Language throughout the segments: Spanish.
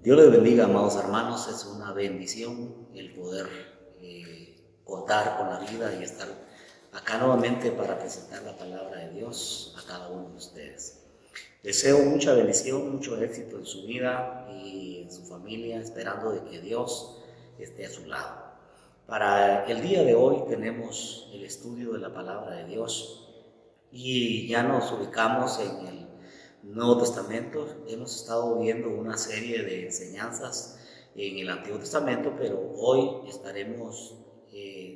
Dios les bendiga, amados hermanos. Es una bendición el poder contar con la vida y estar acá nuevamente para presentar la palabra de Dios a cada uno de ustedes. Deseo mucha bendición, mucho éxito en su vida y en su familia, esperando de que Dios esté a su lado. Para el día de hoy tenemos el estudio de la palabra de Dios y ya nos ubicamos en el Nuevo Testamento. Hemos estado viendo una serie de enseñanzas en el Antiguo Testamento, pero hoy estaremos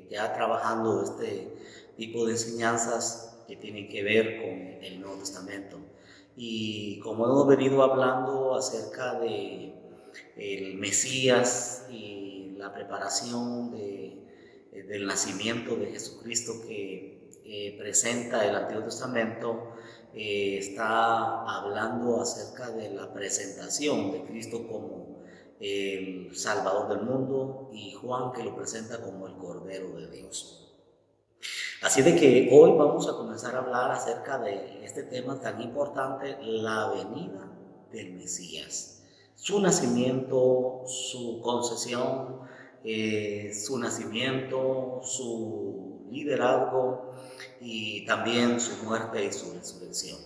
ya trabajando este tipo de enseñanzas que tienen que ver con el Nuevo Testamento. Y como hemos venido hablando acerca de el Mesías y la preparación del nacimiento de Jesucristo que presenta el Antiguo Testamento, está hablando acerca de la presentación de Cristo como el Salvador del mundo, y Juan, que lo presenta como el Cordero de Dios. Así de que hoy vamos a comenzar a hablar acerca de este tema tan importante, la venida del Mesías, su nacimiento, su concesión, su nacimiento, su liderazgo y también su muerte y su resurrección.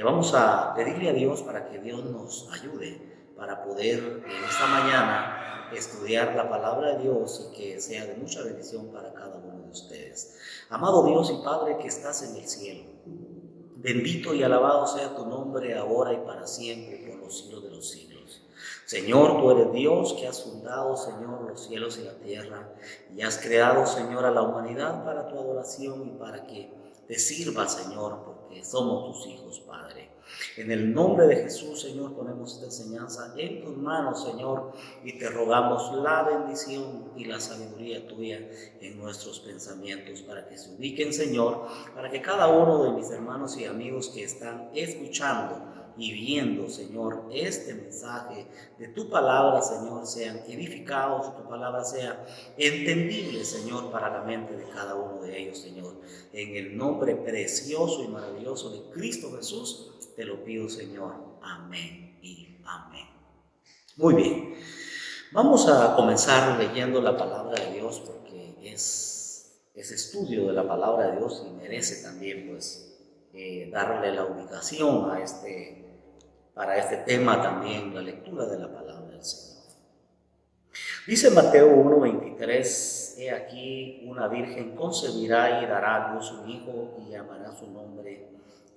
Vamos a pedirle a Dios para que Dios nos ayude para poder en esta mañana estudiar la palabra de Dios y que sea de mucha bendición para cada uno de ustedes. Amado Dios y Padre que estás en el cielo, bendito y alabado sea tu nombre ahora y para siempre por los siglos de los siglos. Señor, tú eres Dios que has fundado, Señor, los cielos y la tierra, y has creado, Señor, a la humanidad para tu adoración y para que te sirva, Señor, porque somos tus hijos, Padre. En el nombre de Jesús, Señor, ponemos esta enseñanza en tus manos, Señor, y te rogamos la bendición y la sabiduría tuya en nuestros pensamientos para que se ubiquen, Señor, para que cada uno de mis hermanos y amigos que están escuchando y viendo, Señor, este mensaje de tu palabra, Señor, sean edificados, tu palabra sea entendible, Señor, para la mente de cada uno de ellos, Señor. En el nombre precioso y maravilloso de Cristo Jesús, te lo pido, Señor. Amén y amén. Muy bien, vamos a comenzar leyendo la palabra de Dios porque es estudio de la palabra de Dios y merece también, pues, darle la ubicación para este tema también, la lectura de la palabra del Señor. Dice Mateo 1:23, he aquí una virgen concebirá y dará a luz un hijo y llamará su nombre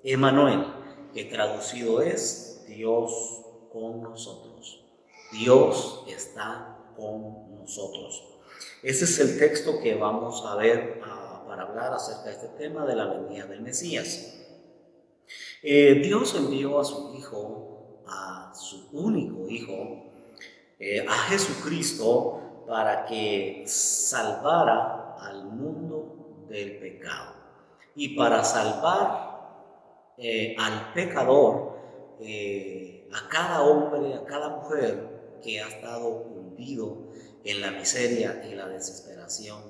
Emmanuel, que traducido es Dios con nosotros. Dios está con nosotros. Ese es el texto que vamos a ver para hablar acerca de este tema de la venida del Mesías. Dios envió a su Hijo, a su único Hijo, a Jesucristo, para que salvara al mundo del pecado. Y para salvar al pecador, a cada hombre, a cada mujer que ha estado hundido en la miseria y la desesperación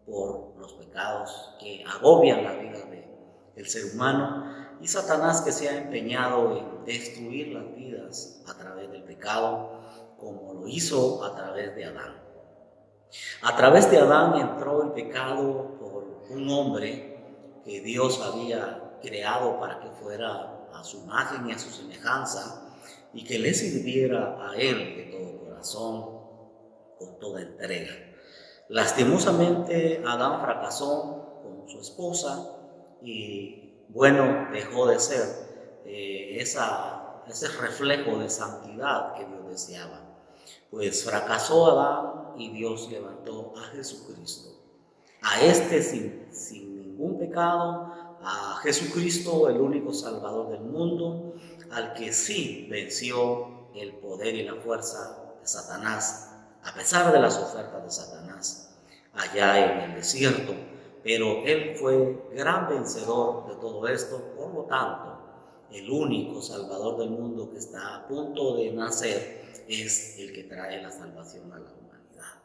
por los pecados que agobian la vida del ser humano, y Satanás, que se ha empeñado en destruir las vidas a través del pecado, como lo hizo a través de Adán. A través de Adán entró el pecado por un hombre que Dios había creado para que fuera a su imagen y a su semejanza y que le sirviera a él de todo corazón, con toda entrega. Lastimosamente, Adán fracasó con su esposa y, bueno, dejó de ser ese reflejo de santidad que Dios deseaba. Pues fracasó Adán y Dios levantó a Jesucristo. A este sin ningún pecado, a Jesucristo, el único Salvador del mundo, al que sí venció el poder y la fuerza de Satanás, a pesar de las ofertas de Satanás allá en el desierto. Pero él fue gran vencedor de todo esto, por lo tanto, el único Salvador del mundo que está a punto de nacer es el que trae la salvación a la humanidad.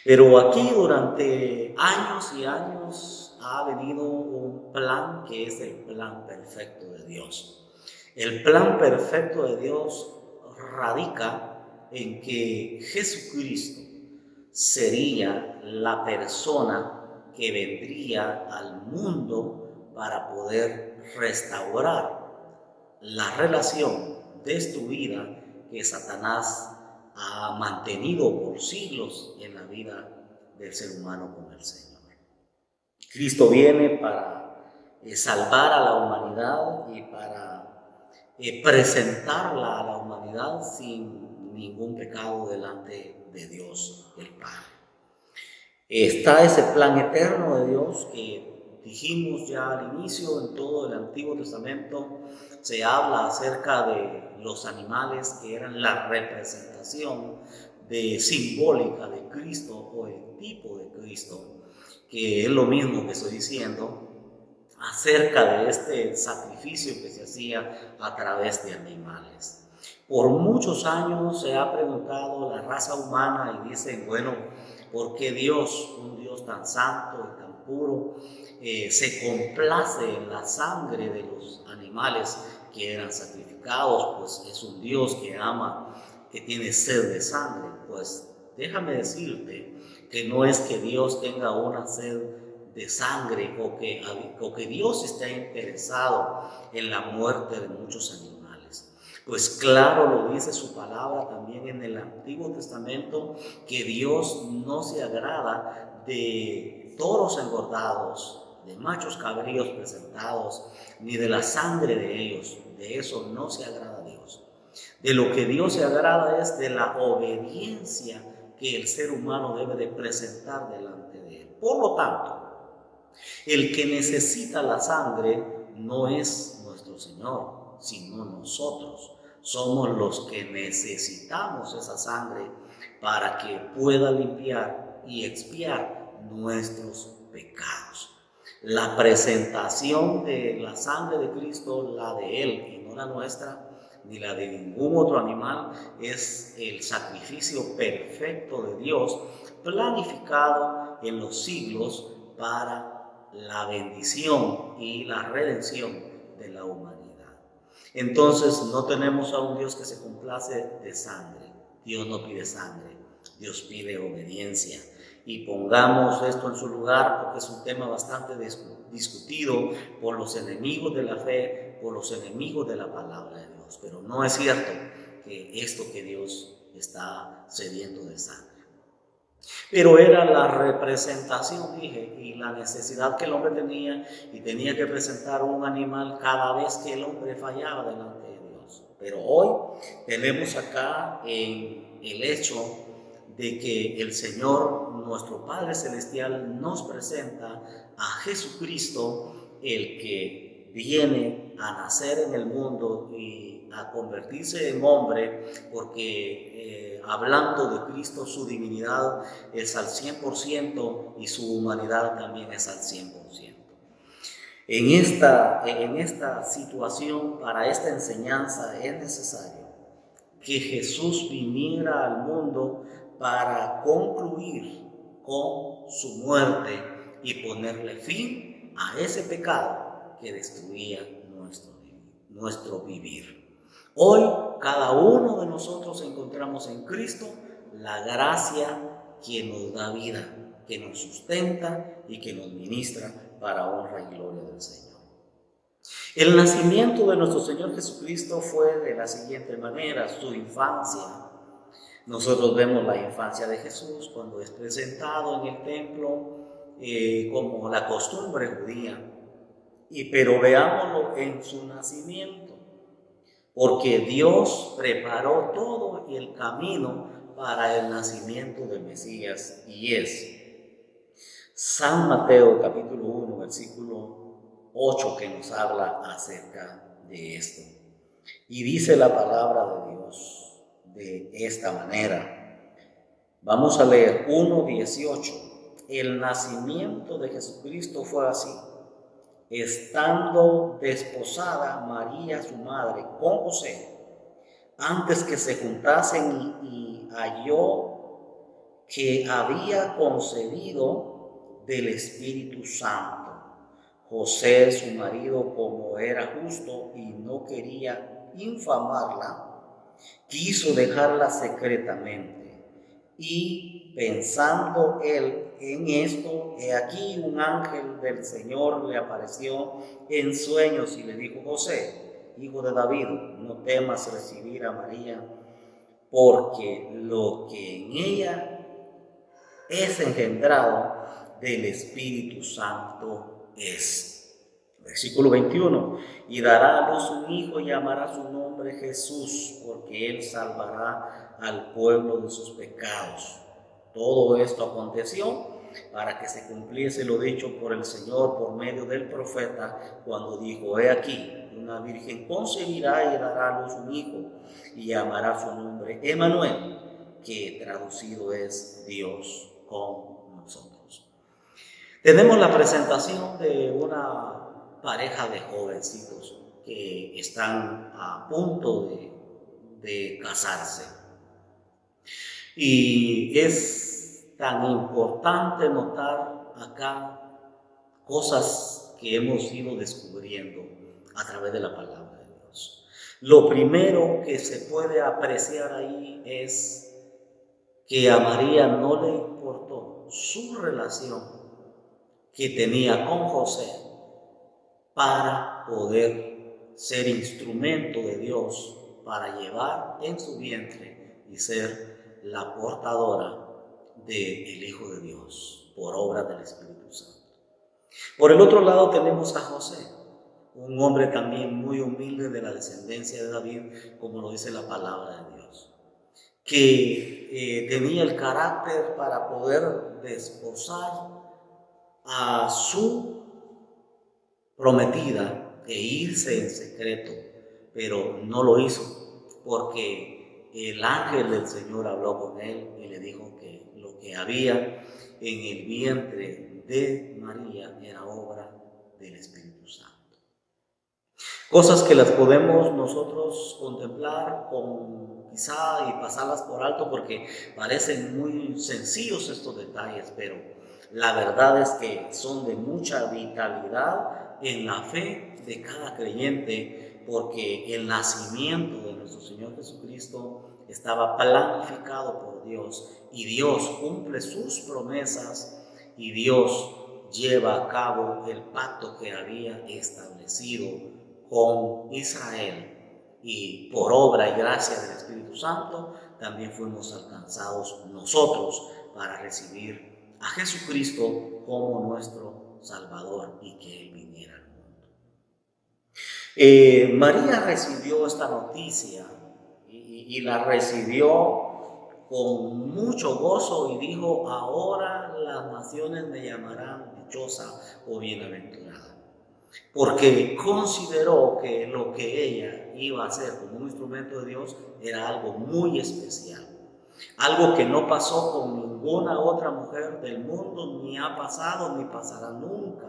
Pero aquí durante años y años ha venido un plan que es el plan perfecto de Dios. El plan perfecto de Dios radica en que Jesucristo sería la persona que vendría al mundo para poder restaurar la relación destruida que Satanás ha mantenido por siglos en la vida del ser humano con el Señor. Cristo viene para salvar a la humanidad y para presentarla a la humanidad sin ningún pecado delante de Dios el Padre. Está ese plan eterno de Dios que dijimos ya al inicio. En todo el Antiguo Testamento se habla acerca de los animales que eran la representación simbólica de Cristo o el tipo de Cristo, que es lo mismo que estoy diciendo acerca de este sacrificio que se hacía a través de animales. Por muchos años se ha preguntado la raza humana y dicen, bueno, ¿por qué Dios, un Dios tan santo y tan puro, se complace en la sangre de los animales que eran sacrificados? Pues es un Dios que ama, que tiene sed de sangre. Pues déjame decirte que no es que Dios tenga una sed de sangre o que Dios esté interesado en la muerte de muchos animales. Pues claro, lo dice su palabra también en el Antiguo Testamento, que Dios no se agrada de toros engordados, de machos cabríos presentados, ni de la sangre de ellos. De eso no se agrada a Dios. De lo que Dios se agrada es de la obediencia que el ser humano debe de presentar delante de Él. Por lo tanto, el que necesita la sangre no es nuestro Señor, sino nosotros. Somos los que necesitamos esa sangre para que pueda limpiar y expiar nuestros pecados. La presentación de la sangre de Cristo, la de Él y no la nuestra, ni la de ningún otro animal, es el sacrificio perfecto de Dios, planificado en los siglos para la bendición y la redención de la humanidad. Entonces no tenemos a un Dios que se complace de sangre. Dios no pide sangre, Dios pide obediencia. Y pongamos esto en su lugar, porque es un tema bastante discutido por los enemigos de la fe, por los enemigos de la palabra de Dios. Pero no es cierto que esto que Dios está cediendo de sangre. Pero era la representación, dije, y la necesidad que el hombre tenía, y tenía que presentar un animal cada vez que el hombre fallaba delante de Dios. Pero hoy tenemos acá el hecho de que el Señor, nuestro Padre Celestial, nos presenta a Jesucristo, el que viene a nacer en el mundo y a convertirse en hombre, porque hablando de Cristo, su divinidad es al 100% y su humanidad también es al 100%. En esta situación, para esta enseñanza, es necesario que Jesús viniera al mundo para concluir con su muerte y ponerle fin a ese pecado que destruía nuestro vivir. Hoy cada uno de nosotros encontramos en Cristo la gracia que nos da vida, que nos sustenta y que nos ministra para honra y gloria del Señor. El nacimiento de nuestro Señor Jesucristo fue de la siguiente manera: su infancia. Nosotros vemos la infancia de Jesús cuando es presentado en el templo como la costumbre judía, pero veámoslo en su nacimiento, porque Dios preparó todo el camino para el nacimiento del Mesías, y es San Mateo capítulo 1, versículo 8, que nos habla acerca de esto. Y dice la palabra de Dios de esta manera. Vamos a leer 1:18. El nacimiento de Jesucristo fue así: estando desposada María su madre con José, antes que se juntasen, y halló que había concebido del Espíritu Santo. José, su marido, como era justo y no quería infamarla, quiso dejarla secretamente. Y pensando él en esto, he aquí un ángel del Señor le apareció en sueños y le dijo: José, hijo de David, no temas recibir a María, porque lo que en ella es engendrado del Espíritu Santo es. Versículo 21, y dará a luz un hijo y llamará su nombre Jesús, porque él salvará al pueblo de sus pecados. Todo esto aconteció para que se cumpliese lo dicho por el Señor por medio del profeta, cuando dijo: he aquí, una virgen concebirá y dará a luz un hijo, y llamará su nombre Emmanuel, que traducido es Dios con nosotros. Tenemos la presentación de una pareja de jovencitos que están a punto de casarse. Y es tan importante notar acá cosas que hemos ido descubriendo a través de la palabra de Dios. Lo primero que se puede apreciar ahí es que a María no le importó su relación que tenía con José para poder ser instrumento de Dios para llevar en su vientre y ser la portadora del Hijo de Dios por obra del Espíritu Santo. Por el otro lado tenemos a José, un hombre también muy humilde de la descendencia de David, como lo dice la palabra de Dios, que tenía el carácter para poder desposar a su prometida e irse en secreto, pero no lo hizo porque el ángel del Señor habló con él y le dijo que lo que había en el vientre de María era obra del Espíritu Santo. Cosas que las podemos nosotros contemplar con quizá y pasarlas por alto porque parecen muy sencillos estos detalles, pero la verdad es que son de mucha vitalidad en la fe de cada creyente, porque el nacimiento de nuestro Señor Jesucristo estaba planificado por Dios y Dios cumple sus promesas y Dios lleva a cabo el pacto que había establecido con Israel, y por obra y gracia del Espíritu Santo también fuimos alcanzados nosotros para recibir a Jesucristo como nuestro Salvador y que Él viniera al mundo. María recibió esta noticia y la recibió con mucho gozo y dijo: ahora las naciones me llamarán dichosa o bienaventurada, porque consideró que lo que ella iba a hacer como un instrumento de Dios era algo muy especial, algo que no pasó con ninguna otra mujer del mundo, ni ha pasado ni pasará nunca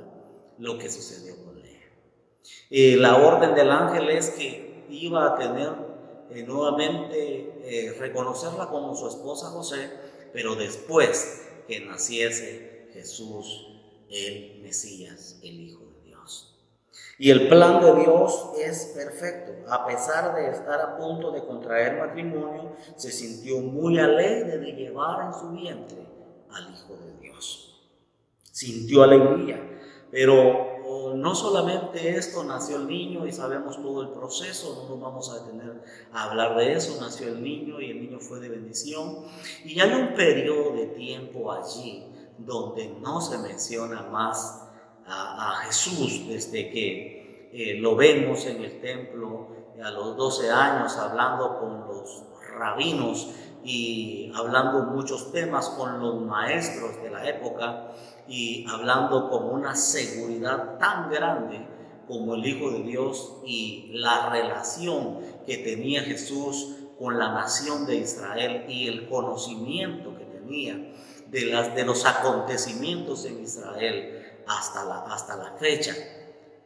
lo que sucedió con ella. La orden del ángel es que iba a tener nuevamente reconocerla como su esposa José, pero después que naciese Jesús, el Mesías, el Hijo de Dios. Y el plan de Dios es perfecto. A pesar de estar a punto de contraer matrimonio, se sintió muy alegre de llevar en su vientre al Hijo de Dios. Sintió alegría, pero no solamente esto, nació el niño y sabemos todo el proceso, no nos vamos a detener a hablar de eso. Nació el niño y el niño fue de bendición, y hay un periodo de tiempo allí donde no se menciona más a Jesús, desde que lo vemos en el templo a los 12 años hablando con los rabinos y hablando muchos temas con los maestros de la época, y hablando con una seguridad tan grande como el Hijo de Dios y la relación que tenía Jesús con la nación de Israel y el conocimiento que tenía de los acontecimientos en Israel hasta la fecha.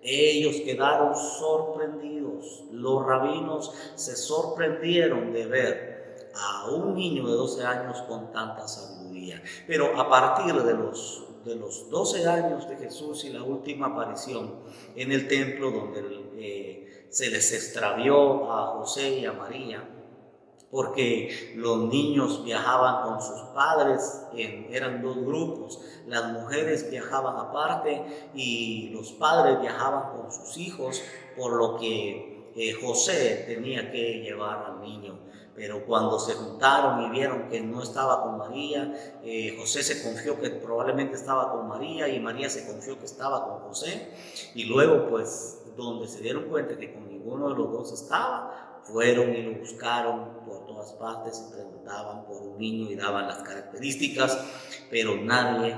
Ellos quedaron sorprendidos, los rabinos se sorprendieron de ver a un niño de 12 años con tanta sabiduría. Pero a partir de los 12 años de Jesús y la última aparición en el templo, donde se les extravió a José y a María, porque los niños viajaban con sus padres, eran dos grupos, las mujeres viajaban aparte y los padres viajaban con sus hijos, por lo que José tenía que llevar al niño. Pero cuando se juntaron y vieron que no estaba con María, José se confió que probablemente estaba con María y María se confió que estaba con José, y luego pues donde se dieron cuenta que con ninguno de los dos estaba, fueron y lo buscaron por todas partes y preguntaban por un niño y daban las características, pero nadie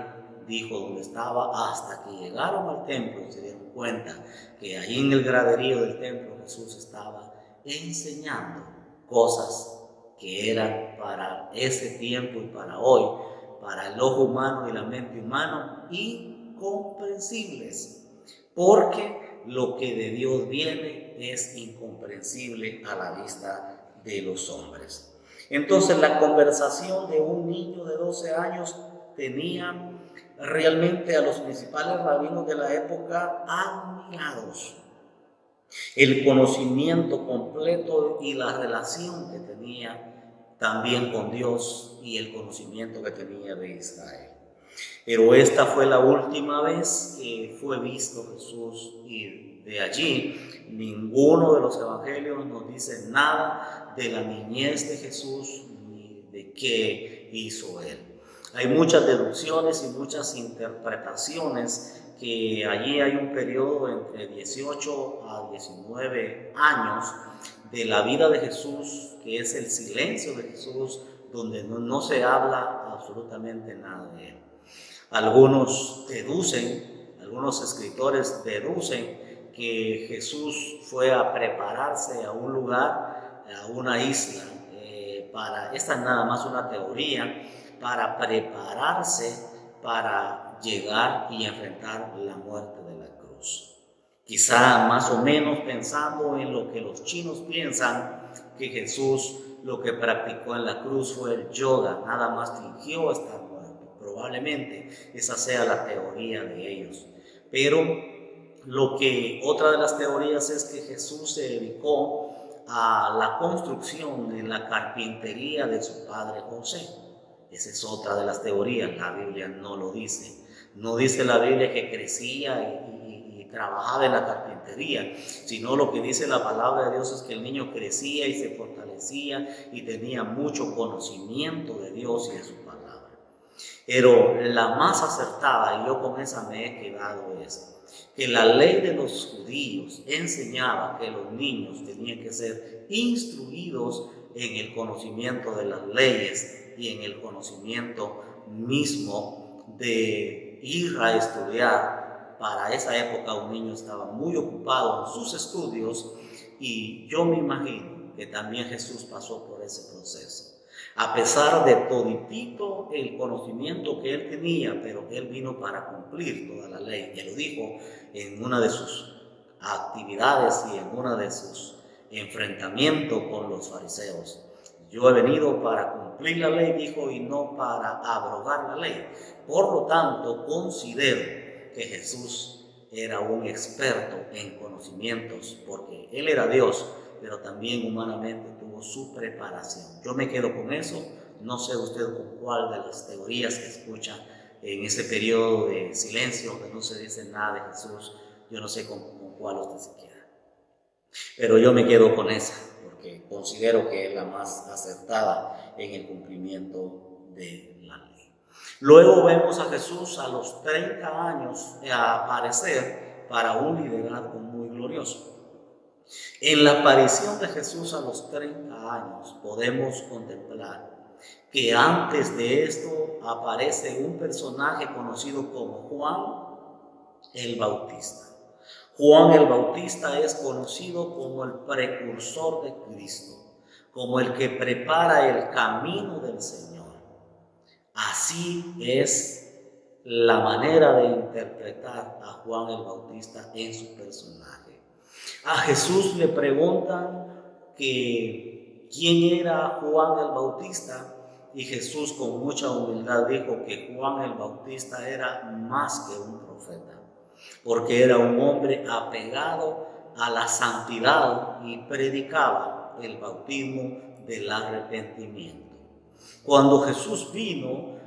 dijo dónde estaba, hasta que llegaron al templo y se dieron cuenta que ahí en el graderío del templo Jesús estaba enseñando cosas que eran para ese tiempo y para hoy, para el ojo humano y la mente humana, incomprensibles, porque lo que de Dios viene es incomprensible a la vista de los hombres. Entonces la conversación de un niño de 12 años tenía realmente a los principales rabinos de la época admirados. El conocimiento completo y la relación que tenía también con Dios y el conocimiento que tenía de Israel. Pero esta fue la última vez que fue visto Jesús, y de allí ninguno de los evangelios nos dice nada de la niñez de Jesús ni de qué hizo él. Hay muchas deducciones y muchas interpretaciones, que allí hay un periodo entre 18 a 19 años de la vida de Jesús, que es el silencio de Jesús, donde no se habla absolutamente nada de él. Algunos escritores deducen que Jesús fue a prepararse a un lugar, a una isla, esta es nada más una teoría, para prepararse para llegar y enfrentar la muerte de la cruz. Quizá más o menos pensando en lo que los chinos piensan, que Jesús lo que practicó en la cruz fue el yoga, nada más fingió estar muerto. Probablemente esa sea la teoría de ellos. Pero otra de las teorías es que Jesús se dedicó a la construcción en la carpintería de su padre José. Esa es otra de las teorías, la Biblia no lo dice. No dice la Biblia que crecía y trabajaba en la carpintería, sino lo que dice la palabra de Dios es que el niño crecía y se fortalecía y tenía mucho conocimiento de Dios y de su palabra. Pero la más acertada, y yo con esa me he quedado, es que la ley de los judíos enseñaba que los niños tenían que ser instruidos en el conocimiento de las leyes y en el conocimiento mismo de ir a estudiar. Para esa época un niño estaba muy ocupado en sus estudios, y yo me imagino que también Jesús pasó por ese proceso. A pesar de toditito el conocimiento que él tenía, pero él vino para cumplir toda la ley. Él lo dijo en una de sus actividades y en una de sus enfrentamientos con los fariseos. Yo he venido para cumplir la ley, dijo, y no para abrogar la ley. Por lo tanto, considero que Jesús era un experto en conocimientos, porque él era Dios, pero también humanamente tuvo su preparación. Yo me quedo con eso. No sé usted con cuál de las teorías que escucha en ese periodo de silencio, que no se dice nada de Jesús, yo no sé con cuál usted se queda. Pero yo me quedo con esa, porque considero que es la más acertada en el cumplimiento de la ley. Luego vemos a Jesús a los 30 años aparecer para un liderazgo muy glorioso. En la aparición de Jesús a los 30 años podemos contemplar que antes de esto aparece un personaje conocido como Juan el Bautista. Juan el Bautista es conocido como el precursor de Cristo, como el que prepara el camino del Señor. Así es la manera de interpretar a Juan el Bautista en su personaje. A Jesús le preguntan que quién era Juan el Bautista, y Jesús con mucha humildad dijo que Juan el Bautista era más que un profeta, porque era un hombre apegado a la santidad y predicaba el bautismo del arrepentimiento. Cuando Jesús vino,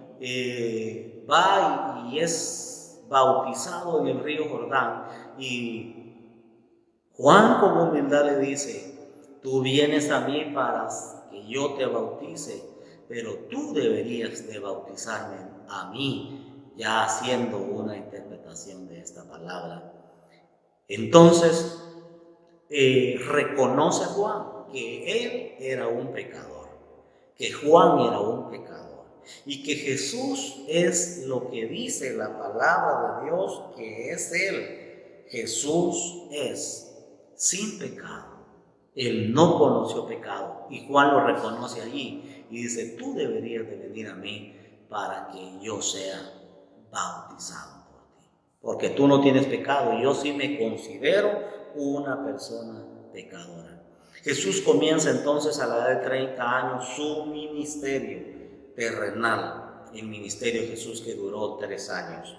va y es bautizado en el río Jordán, y Juan con humildad le dice: tú vienes a mí para que yo te bautice, pero tú deberías de bautizarme a mí, ya haciendo una interpretación de esta palabra. Entonces reconoce Juan que él era un pecador, que Juan era un pecador, y que Jesús es lo que dice la palabra de Dios que es Él. Jesús es sin pecado. Él no conoció pecado, y Juan lo reconoce allí y dice: tú deberías de venir a mí para que yo sea bautizado por ti, porque tú no tienes pecado y yo sí me considero una persona pecadora. Jesús comienza entonces a la edad de 30 años su ministerio terrenal, el ministerio de Jesús, que duró 3 años.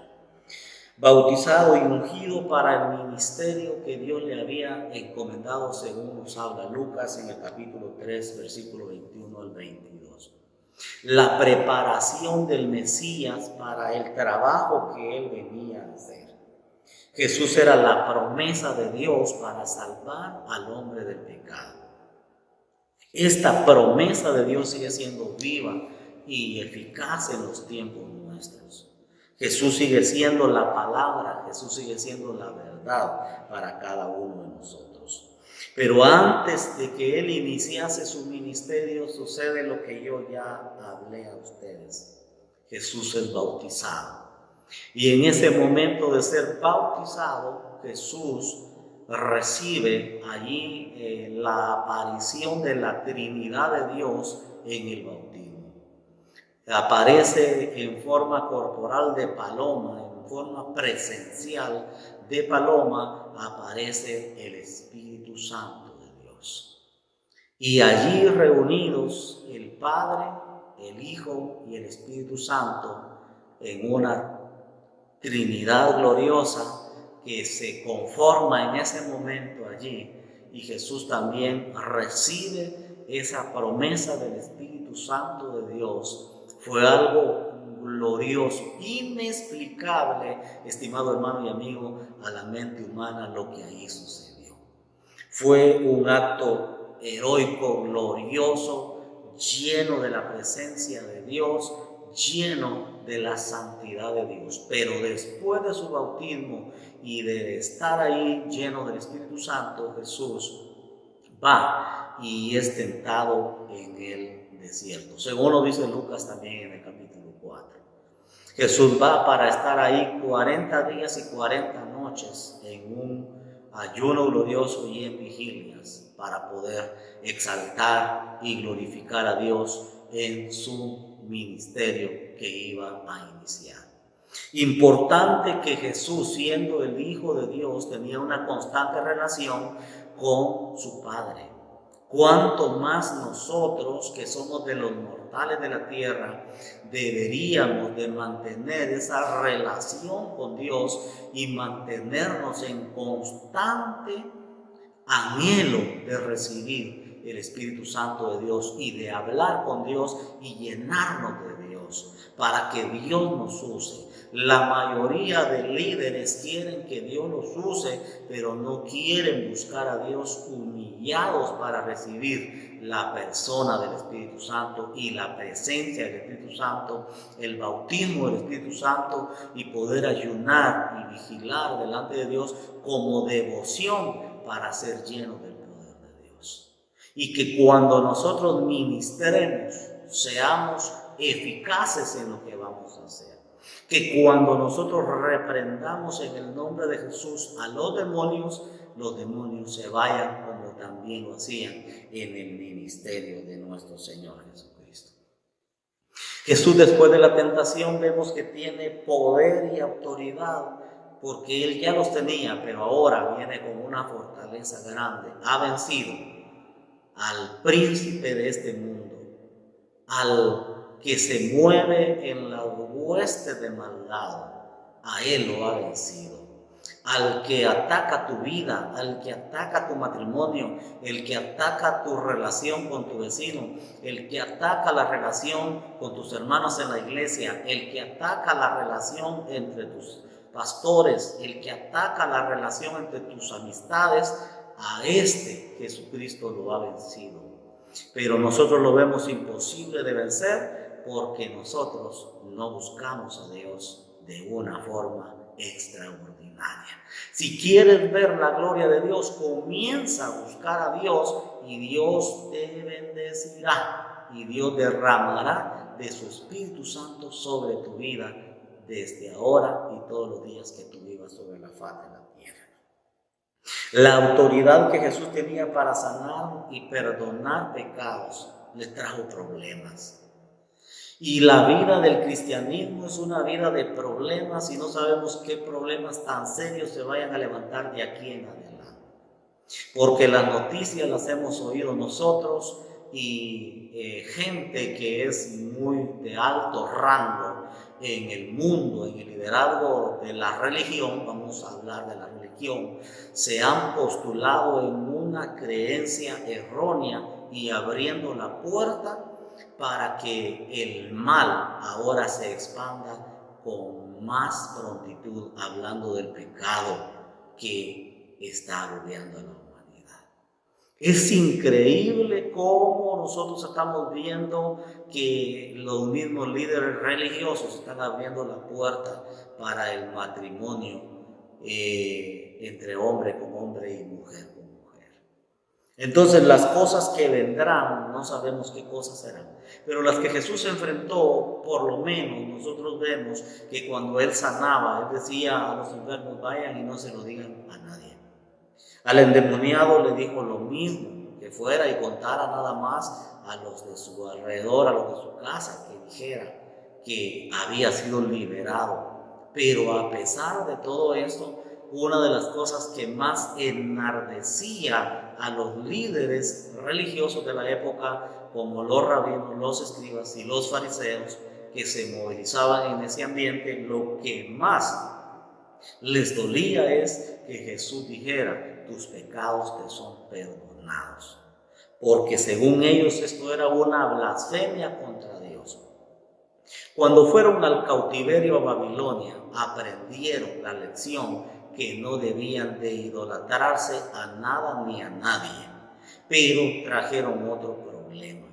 Bautizado y ungido para el ministerio que Dios le había encomendado, según nos habla Lucas en el capítulo 3, versículo 21 al 22. La preparación del Mesías para el trabajo que él venía a hacer. Jesús era la promesa de Dios para salvar al hombre del pecado. Esta promesa de Dios sigue siendo viva y eficaz en los tiempos nuestros. Jesús sigue siendo la palabra, Jesús sigue siendo la verdad para cada uno de nosotros. Pero antes de que Él iniciase su ministerio, sucede lo que yo ya hablé a ustedes. Jesús es bautizado. Y en ese momento de ser bautizado, Jesús recibe allí la aparición de la Trinidad de Dios en el bautismo. Aparece en forma corporal de paloma, en forma presencial de paloma, aparece el Espíritu Santo de Dios. Y allí reunidos el Padre, el Hijo y el Espíritu Santo en una Trinidad gloriosa que se conforma en ese momento allí, y Jesús también recibe esa promesa del Espíritu Santo de Dios. Fue algo glorioso, inexplicable, estimado hermano y amigo, a la mente humana lo que ahí sucedió. Fue un acto heroico, glorioso, lleno de la presencia de Dios, lleno de la santidad de Dios. Pero después de su bautismo y de estar ahí lleno del Espíritu Santo, Jesús va y es tentado en el desierto, según lo dice Lucas también en el capítulo 4. Jesús va para estar ahí 40 días y 40 noches en un ayuno glorioso y en vigilias para poder exaltar y glorificar a Dios en su ministerio que iba a iniciar. Importante que Jesús, siendo el Hijo de Dios, tenía una constante relación con su Padre. Cuanto más nosotros, que somos de los mortales de la tierra, deberíamos de mantener esa relación con Dios y mantenernos en constante anhelo de recibir el Espíritu Santo de Dios y de hablar con Dios y llenarnos de Dios para que Dios nos use. La mayoría de líderes quieren que Dios los use, pero no quieren buscar a Dios humillados para recibir la persona del Espíritu Santo y la presencia del Espíritu Santo, el bautismo del Espíritu Santo, y poder ayunar y vigilar delante de Dios como devoción para ser llenos del poder de Dios. Y que cuando nosotros ministremos, seamos eficaces en lo que vamos a hacer. Que cuando nosotros reprendamos en el nombre de Jesús a los demonios se vayan como también lo hacían en el ministerio de nuestro Señor Jesucristo. Jesús, después de la tentación, vemos que tiene poder y autoridad, porque Él ya los tenía, pero ahora viene con una fortaleza grande. Ha vencido al príncipe de este mundo, al que se mueve en la hueste de maldad. A Él lo ha vencido. al que ataca tu vida, al que ataca tu matrimonio, el que ataca tu relación con tu vecino, el que ataca la relación con tus hermanos en la iglesia, el que ataca la relación entre tus pastores, el que ataca la relación entre tus amistades, a este Jesucristo lo ha vencido. Pero nosotros lo vemos imposible de vencer porque nosotros no buscamos a Dios de una forma extraordinaria. Si quieres ver la gloria de Dios, comienza a buscar a Dios y Dios te bendecirá y Dios derramará de su Espíritu Santo sobre tu vida desde ahora y todos los días que tú vivas sobre la faz de la tierra. La autoridad que Jesús tenía para sanar y perdonar pecados le trajo problemas. Y la vida del cristianismo es una vida de problemas y no sabemos qué problemas tan serios se vayan a levantar de aquí en adelante. Porque las noticias las hemos oído nosotros y gente que es muy de alto rango en el mundo, en el liderazgo de la religión, vamos a hablar de la religión, se han postulado en una creencia errónea y abriendo la puerta para que el mal ahora se expanda con más prontitud, hablando del pecado que está agobiando a la humanidad. Es increíble cómo nosotros estamos viendo que los mismos líderes religiosos están abriendo la puerta para el matrimonio entre hombre con hombre y mujer con mujer. Entonces las cosas que vendrán, no sabemos qué cosas serán, pero las que Jesús enfrentó, por lo menos nosotros vemos que cuando Él sanaba, Él decía a los enfermos, vayan y no se lo digan a nadie. Al endemoniado le dijo lo mismo, que fuera y contara nada más a los de su alrededor, a los de su casa, que dijera que había sido liberado. Pero a pesar de todo esto, una de las cosas que más enardecía a los líderes religiosos de la época, como los rabinos, los escribas y los fariseos, que se movilizaban en ese ambiente, lo que más les dolía es que Jesús dijera, tus pecados te son perdonados. Porque según ellos esto era una blasfemia contra Dios. Cuando fueron al cautiverio a Babilonia, aprendieron la lección que no debían de idolatrarse a nada ni a nadie, pero trajeron otro problema.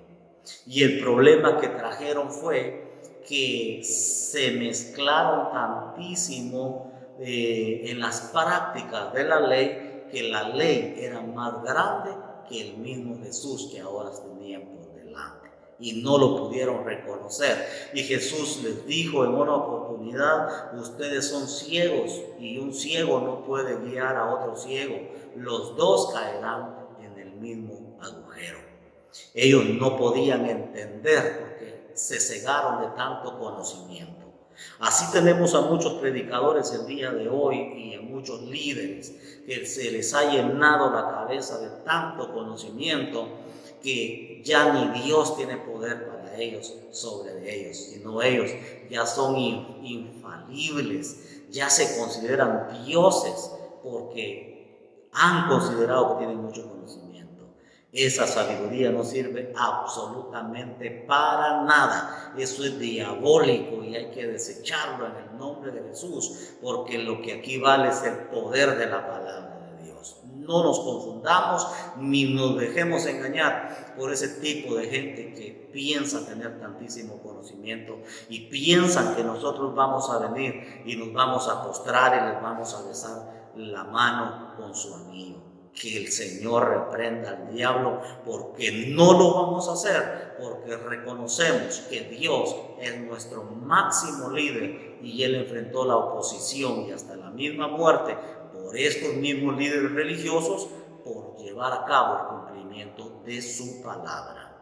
Y el problema que trajeron fue que se mezclaron tantísimo en las prácticas de la ley, que la ley era más grande que el mismo Jesús que ahora tenían por delante. Y no lo pudieron reconocer. Y Jesús les dijo en una oportunidad, ustedes son ciegos y un ciego no puede guiar a otro ciego. Los dos caerán en el mismo agujero. Ellos no podían entender porque se cegaron de tanto conocimiento. Así tenemos a muchos predicadores el día de hoy y a muchos líderes que se les ha llenado la cabeza de tanto conocimiento que ya ni Dios tiene poder para ellos sobre ellos, sino ellos ya son infalibles, ya se consideran dioses porque han considerado que tienen mucho conocimiento. Esa sabiduría no sirve absolutamente para nada. Eso es diabólico y hay que desecharlo en el nombre de Jesús, porque lo que aquí vale es el poder de la palabra de Dios. No nos confundamos ni nos dejemos engañar por ese tipo de gente que piensa tener tantísimo conocimiento y piensan que nosotros vamos a venir y nos vamos a postrar y les vamos a besar la mano con su amigo. Que el Señor reprenda al diablo, porque no lo vamos a hacer, porque reconocemos que Dios es nuestro máximo líder y Él enfrentó la oposición y hasta la misma muerte por estos mismos líderes religiosos por llevar a cabo el cumplimiento de su palabra.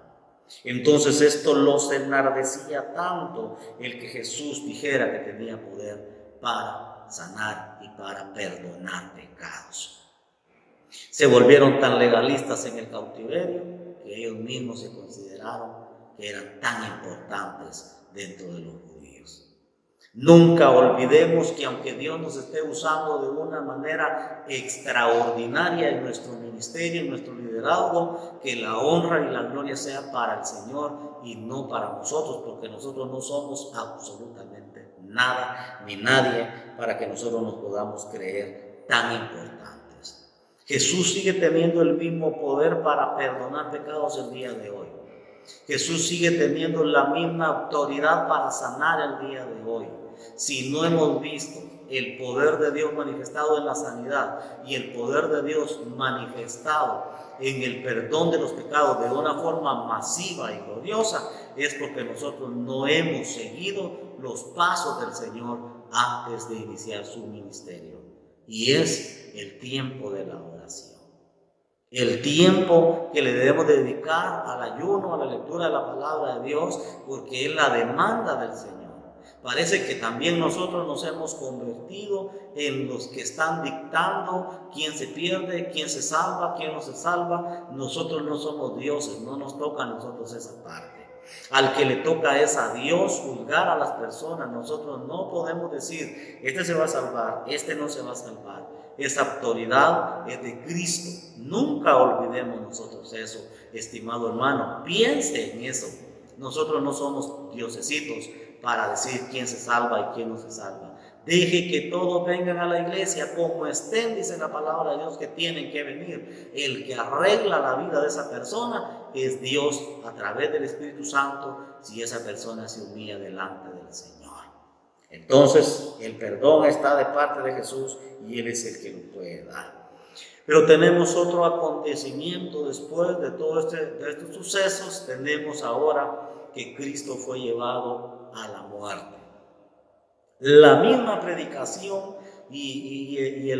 Entonces esto los enardecía tanto el que Jesús dijera que tenía poder para sanar y para perdonar pecados. Se volvieron tan legalistas en el cautiverio que ellos mismos se consideraron que eran tan importantes dentro de los judíos. Nunca olvidemos que aunque Dios nos esté usando de una manera extraordinaria en nuestro ministerio, en nuestro liderazgo, que la honra y la gloria sea para el Señor y no para nosotros, porque nosotros no somos absolutamente nada ni nadie para que nosotros nos podamos creer tan importantes. Jesús sigue teniendo el mismo poder para perdonar pecados el día de hoy. Jesús sigue teniendo la misma autoridad para sanar el día de hoy. Si no hemos visto el poder de Dios manifestado en la sanidad y el poder de Dios manifestado en el perdón de los pecados de una forma masiva y gloriosa, es porque nosotros no hemos seguido los pasos del Señor antes de iniciar su ministerio. Y es el tiempo de la oración. El tiempo que le debemos dedicar al ayuno, a la lectura de la palabra de Dios, porque es la demanda del Señor. Parece que también nosotros nos hemos convertido en los que están dictando quién se pierde, quién se salva, quién no se salva. Nosotros no somos dioses, no nos toca a nosotros esa parte. Al que le toca es a Dios juzgar a las personas. Nosotros no podemos decir, este se va a salvar, este no se va a salvar. Esa autoridad es de Cristo. Nunca olvidemos nosotros eso, estimado hermano. Piense en eso. Nosotros no somos diosesitos para decir quién se salva y quién no se salva. Deje que todos vengan a la iglesia como estén, dice la palabra de Dios, que tienen que venir. El que arregla la vida de esa persona es Dios a través del Espíritu Santo, si esa persona se humilla delante del Señor. Entonces, el perdón está de parte de Jesús y Él es el que lo puede dar. Pero tenemos otro acontecimiento después de todos estos sucesos. Tenemos ahora que Cristo fue llevado a la muerte. La misma predicación y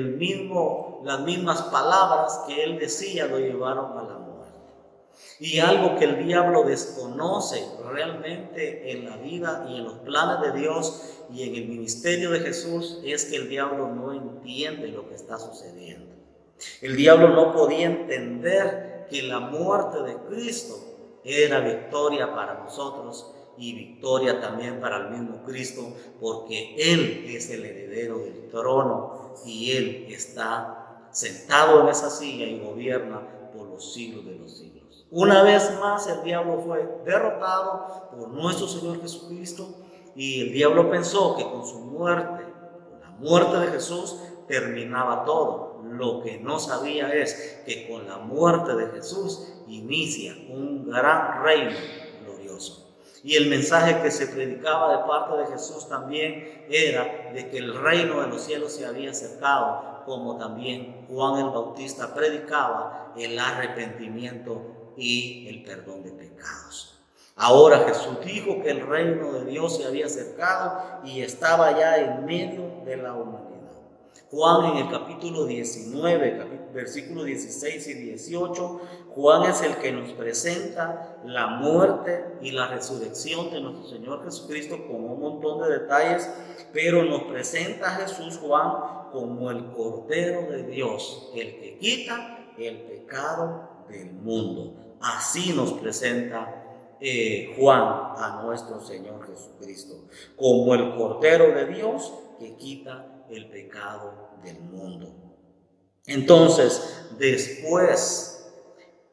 las mismas palabras que Él decía lo llevaron a la muerte. Y algo que el diablo desconoce realmente en la vida y en los planes de Dios y en el ministerio de Jesús es que el diablo no entiende lo que está sucediendo. El diablo no podía entender que la muerte de Cristo era victoria para nosotros y victoria también para el mismo Cristo, porque Él es el heredero del trono y Él está sentado en esa silla y gobierna por los siglos de los siglos. Una vez más el diablo fue derrotado por nuestro Señor Jesucristo y el diablo pensó que con su muerte, con la muerte de Jesús, terminaba todo. Lo que no sabía es que con la muerte de Jesús inicia un gran reino glorioso. Y el mensaje que se predicaba de parte de Jesús también era de que el reino de los cielos se había acercado, como también Juan el Bautista predicaba el arrepentimiento y el perdón de pecados. Ahora Jesús dijo que el reino de Dios se había acercado y estaba ya en medio de la humanidad. Juan en el capítulo 19, versículos 16 y 18, Juan es el que nos presenta la muerte y la resurrección de nuestro Señor Jesucristo con un montón de detalles, pero nos presenta a Jesús Juan como el Cordero de Dios, el que quita el pecado del mundo. Así nos presenta Juan a nuestro Señor Jesucristo, como el Cordero de Dios que quita el pecado del mundo. Entonces, después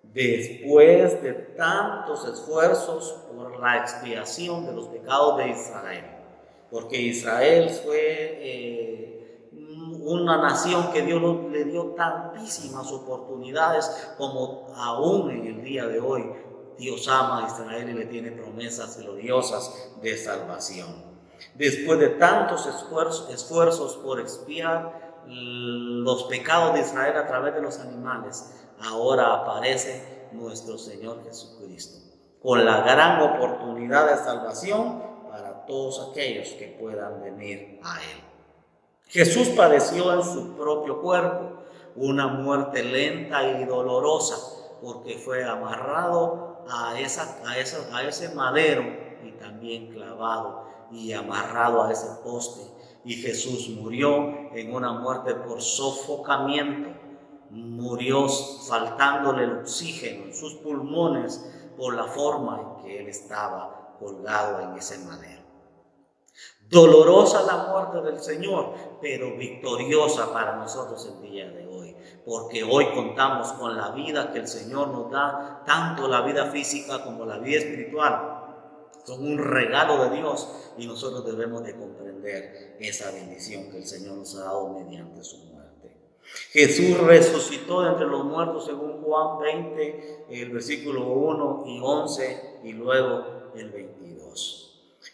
de tantos esfuerzos por la expiación de los pecados de Israel, porque Israel fue una nación que Dios le dio tantísimas oportunidades como aún en el día de hoy Dios ama a Israel y le tiene promesas gloriosas de salvación. Después de tantos esfuerzos por expiar los pecados de Israel a través de los animales, ahora aparece nuestro Señor Jesucristo con la gran oportunidad de salvación para todos aquellos que puedan venir a Él. Jesús padeció en su propio cuerpo una muerte lenta y dolorosa, porque fue amarrado a ese madero y también clavado y amarrado a ese poste. Y Jesús murió en una muerte por sofocamiento. Murió faltándole el oxígeno en sus pulmones por la forma en que Él estaba colgado en ese madero. Dolorosa la muerte del Señor, pero victoriosa para nosotros el día de hoy. Porque hoy contamos con la vida que el Señor nos da, tanto la vida física como la vida espiritual. Son un regalo de Dios y nosotros debemos de comprender esa bendición que el Señor nos ha dado mediante su muerte. Jesús resucitó de entre los muertos según Juan 20, el versículo 1 y 11 y luego el 22.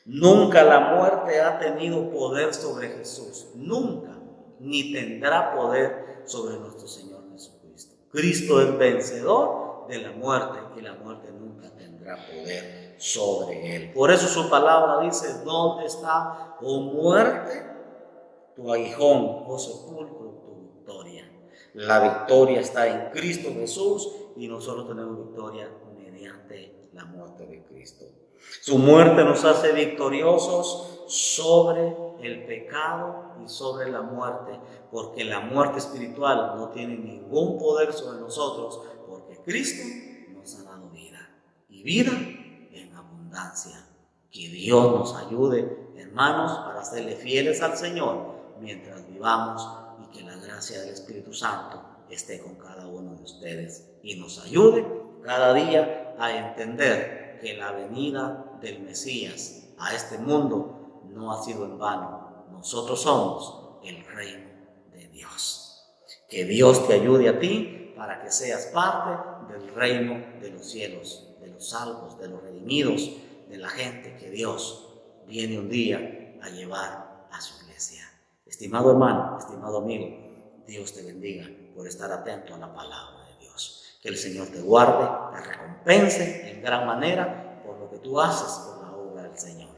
Nunca la muerte ha tenido poder sobre Jesús, nunca, ni tendrá poder sobre nuestro Señor Jesucristo. Cristo es vencedor de la muerte y la muerte nunca tendrá poder sobre él. Por eso su palabra dice: ¿dónde está, oh muerte, tu aguijón, oh sepulcro, tu victoria? La victoria está en Cristo Jesús y nosotros tenemos victoria mediante la muerte de Cristo. Su muerte nos hace victoriosos sobre el pecado y sobre la muerte, porque la muerte espiritual no tiene ningún poder sobre nosotros, porque Cristo nos ha dado vida, y vida en abundancia. Que Dios nos ayude, hermanos, para serle fieles al Señor mientras vivamos, y que la gracia del Espíritu Santo esté con cada uno de ustedes y nos ayude cada día a entender que la venida del Mesías a este mundo no ha sido en vano. Nosotros somos el reino de Dios. Que Dios te ayude a ti para que seas parte del reino de los cielos, de los salvos, de los redimidos, de la gente que Dios viene un día a llevar a su iglesia. Estimado hermano, estimado amigo, Dios te bendiga por estar atento a la palabra de Dios. Que el Señor te guarde, te recompense en gran manera por lo que tú haces por la obra del Señor.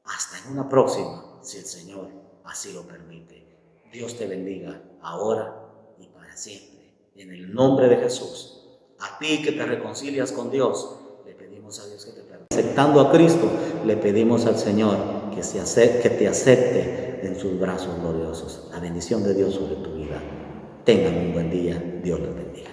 Hasta en una próxima, si el Señor así lo permite. Dios te bendiga ahora y para siempre. En el nombre de Jesús. A ti que te reconcilias con Dios, le pedimos a Dios que te perdone. Aceptando a Cristo, le pedimos al Señor que te acepte en sus brazos gloriosos. La bendición de Dios sobre tu vida. Tengan un buen día. Dios les bendiga.